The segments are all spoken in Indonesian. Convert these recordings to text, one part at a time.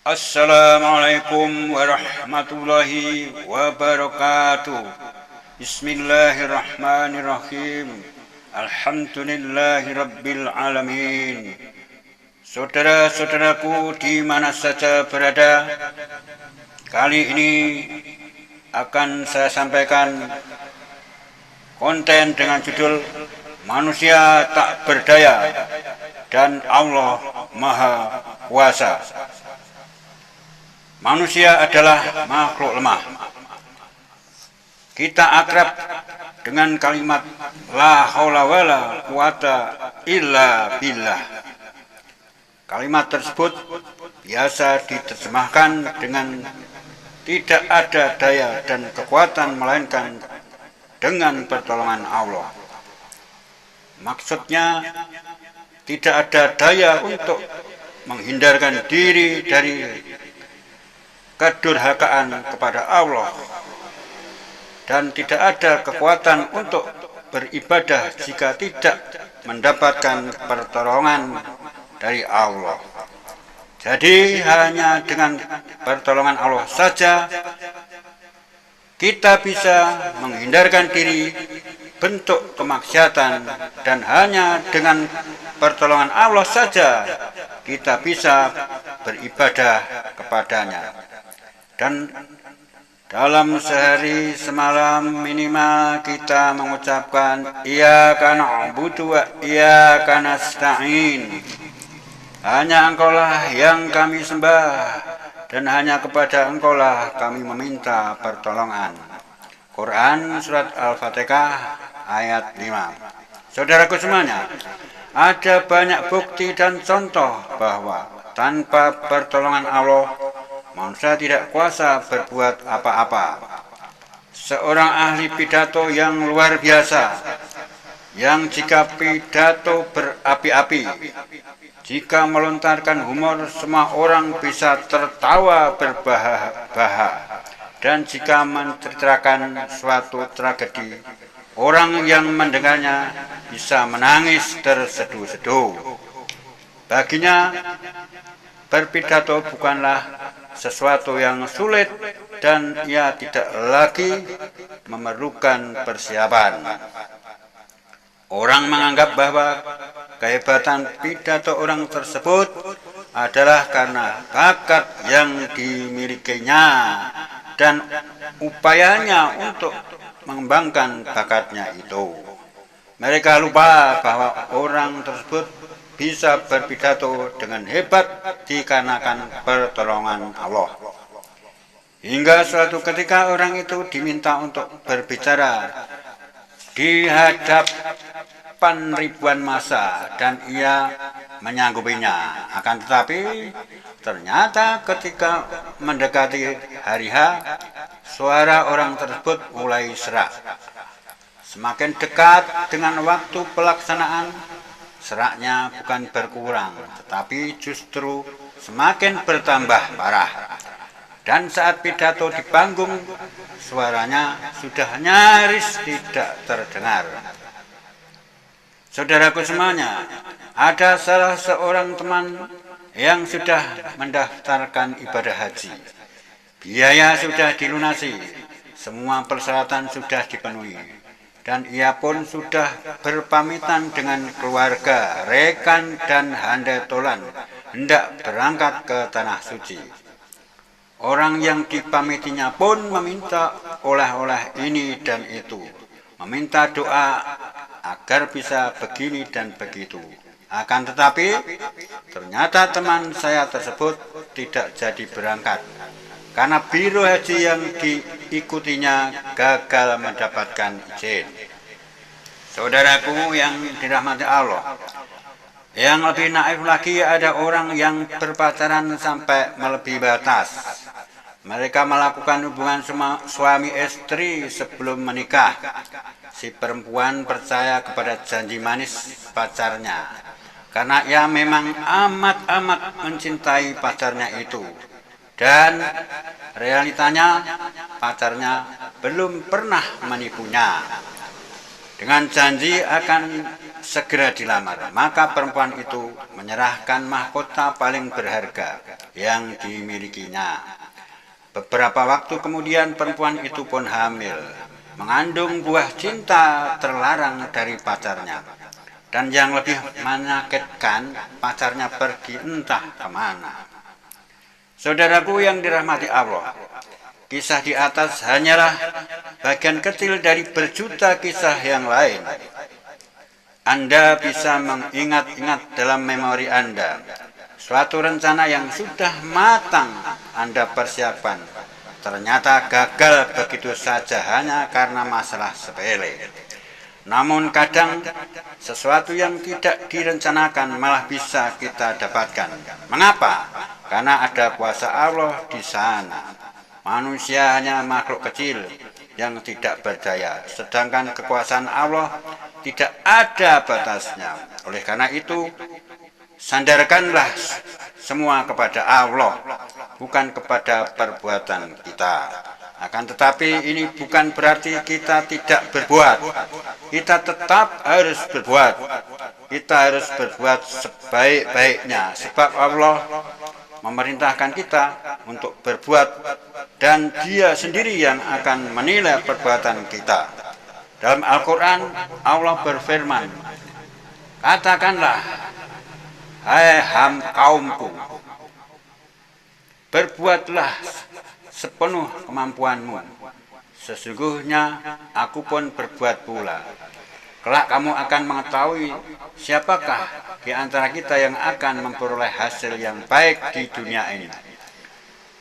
Assalamualaikum warahmatullahi wabarakatuh. Bismillahirrahmanirrahim. Alhamdulillahi rabbil alamin. Saudara-saudaraku di mana saja berada, kali ini akan saya sampaikan konten dengan judul Manusia Tak Berdaya dan Allah Maha Kuasa. Manusia adalah makhluk lemah. Kita akrab dengan kalimat la haula wala quwata illa billah. Kalimat tersebut biasa diterjemahkan dengan tidak ada daya dan kekuatan melainkan dengan pertolongan Allah. Maksudnya tidak ada daya untuk menghindarkan diri dari kedurhakaan kepada Allah, dan tidak ada kekuatan untuk beribadah jika tidak mendapatkan pertolongan dari Allah. Jadi hanya dengan pertolongan Allah saja kita bisa menghindarkan diri bentuk kemaksiatan, dan hanya dengan pertolongan Allah saja kita bisa beribadah kepadanya. Dan dalam sehari semalam minimal kita mengucapkan iyyaka na'budu wa iyyaka nasta'in. Hanya Engkaulah yang kami sembah, dan hanya kepada Engkaulah kami meminta pertolongan. Quran Surat Al-Fatihah ayat 5. Saudaraku semuanya, ada banyak bukti dan contoh bahwa tanpa pertolongan Allah, manusia tidak kuasa berbuat apa-apa. Seorang ahli pidato yang luar biasa, yang jika pidato berapi-api, jika melontarkan humor semua orang bisa tertawa berbahak-bahak, dan jika menceritakan suatu tragedi, orang yang mendengarnya bisa menangis terseduh-seduh. Baginya, berpidato bukanlah sesuatu yang sulit, dan ia tidak lagi memerlukan persiapan. Orang menganggap bahwa kehebatan pidato orang tersebut adalah karena bakat yang dimilikinya dan upayanya untuk mengembangkan bakatnya itu. Mereka lupa bahwa orang tersebut bisa berpidato dengan hebat dikarenakan pertolongan Allah. Hingga suatu ketika orang itu diminta untuk berbicara di hadapan ribuan massa, dan ia menyanggupinya. Akan tetapi ternyata ketika mendekati hari H, suara orang tersebut mulai serak. Semakin dekat dengan waktu pelaksanaan, seraknya bukan berkurang, tetapi justru semakin bertambah parah. Dan saat pidato di panggung, suaranya sudah nyaris tidak terdengar. Saudaraku semuanya, ada salah seorang teman yang sudah mendaftarkan ibadah haji. Biaya sudah dilunasi, semua persyaratan sudah dipenuhi, dan ia pun sudah berpamitan dengan keluarga, rekan, dan handai tolan hendak berangkat ke Tanah Suci. Orang yang dipamitinya pun meminta oleh-oleh ini dan itu, meminta doa agar bisa begini dan begitu. Akan tetapi, ternyata teman saya tersebut tidak jadi berangkat, karena biro haji yang diikutinya gagal mendapatkan izin. Saudaraku yang dirahmati Allah, yang lebih naif lagi, ada orang yang berpacaran sampai melebihi batas. Mereka melakukan hubungan suami istri sebelum menikah. Si perempuan percaya kepada janji manis pacarnya, karena ia memang amat-amat mencintai pacarnya itu. Dan realitanya pacarnya belum pernah menipunya. Dengan janji akan segera dilamar, maka perempuan itu menyerahkan mahkota paling berharga, yang dimilikinya. Beberapa waktu kemudian perempuan itu pun hamil, mengandung buah cinta terlarang dari pacarnya. Dan yang lebih menyakitkan, pacarnya pergi entah kemana. Saudaraku yang dirahmati Allah, kisah di atas hanyalah bagian kecil dari berjuta kisah yang lain. Anda bisa mengingat-ingat dalam memori Anda suatu rencana yang sudah matang Anda persiapkan, ternyata gagal begitu saja hanya karena masalah sepele. Namun kadang sesuatu yang tidak direncanakan malah bisa kita dapatkan. Mengapa? Karena ada kuasa Allah di sana. Manusia hanya makhluk kecil yang tidak berdaya, sedangkan kekuasaan Allah tidak ada batasnya. Oleh karena itu, sandarkanlah semua kepada Allah, bukan kepada perbuatan kita. Akan tetapi ini bukan berarti kita tidak berbuat. Kita tetap harus berbuat. Kita harus berbuat sebaik-baiknya, sebab Allah memerintahkan kita untuk berbuat dan Dia sendiri yang akan menilai perbuatan kita. Dalam Al-Quran, Allah berfirman, katakanlah, hai kaumku, berbuatlah sepenuh kemampuanmu. Sesungguhnya aku pun berbuat pula. Kelak kamu akan mengetahui siapakah di antara kita yang akan memperoleh hasil yang baik di dunia ini.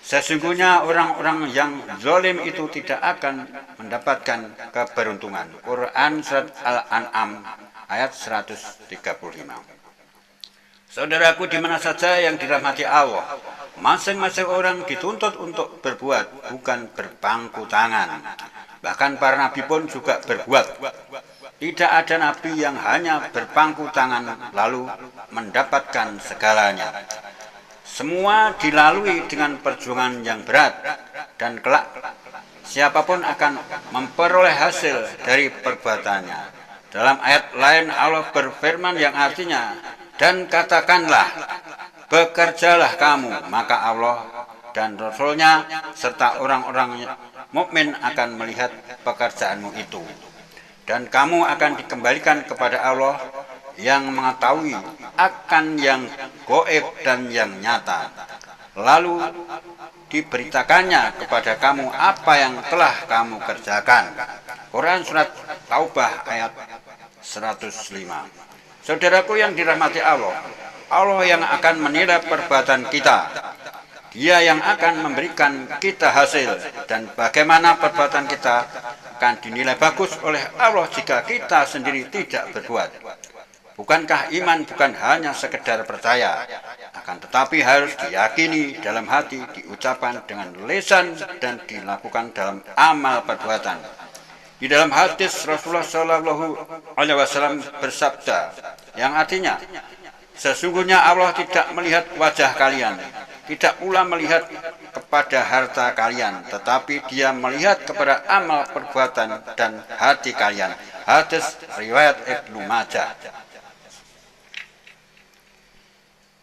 Sesungguhnya orang-orang yang zalim itu tidak akan mendapatkan keberuntungan. Quran Surat Al-An'am ayat 135. Saudaraku di mana saja yang dirahmati Allah, masing-masing orang dituntut untuk berbuat, bukan berpangku tangan. Bahkan para nabi pun juga berbuat. Tidak ada nabi yang hanya berpangku tangan lalu mendapatkan segalanya. Semua dilalui dengan perjuangan yang berat, dan kelak siapapun akan memperoleh hasil dari perbuatannya. Dalam ayat lain Allah berfirman yang artinya, dan katakanlah, bekerjalah kamu, maka Allah dan Rasul-Nya serta orang-orang mukmin akan melihat pekerjaanmu itu. Dan kamu akan dikembalikan kepada Allah yang mengetahui akan yang gaib dan yang nyata. Lalu diberitakannya kepada kamu apa yang telah kamu kerjakan. Quran Surat Taubah ayat 105. Saudaraku yang dirahmati Allah, Allah yang akan menilai perbuatan kita. Dia yang akan memberikan kita hasil, dan bagaimana perbuatan kita akan dinilai bagus oleh Allah jika kita sendiri tidak berbuat. Bukankah iman bukan hanya sekedar percaya, akan tetapi harus diyakini dalam hati, diucapkan dengan lisan, dan dilakukan dalam amal perbuatan. Di dalam hadis Rasulullah SAW bersabda, yang artinya, sesungguhnya Allah tidak melihat wajah kalian, tidak pula melihat kepada harta kalian, tetapi Dia melihat kepada amal perbuatan dan hati kalian. Hadis riwayat Ibnu Majah.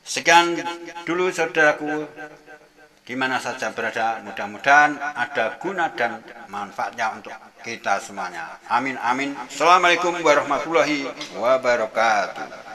Sekian dulu saudaraku, di mana saja berada, mudah-mudahan ada guna dan manfaatnya untuk kita semuanya. Amin amin. Assalamualaikum warahmatullahi wabarakatuh.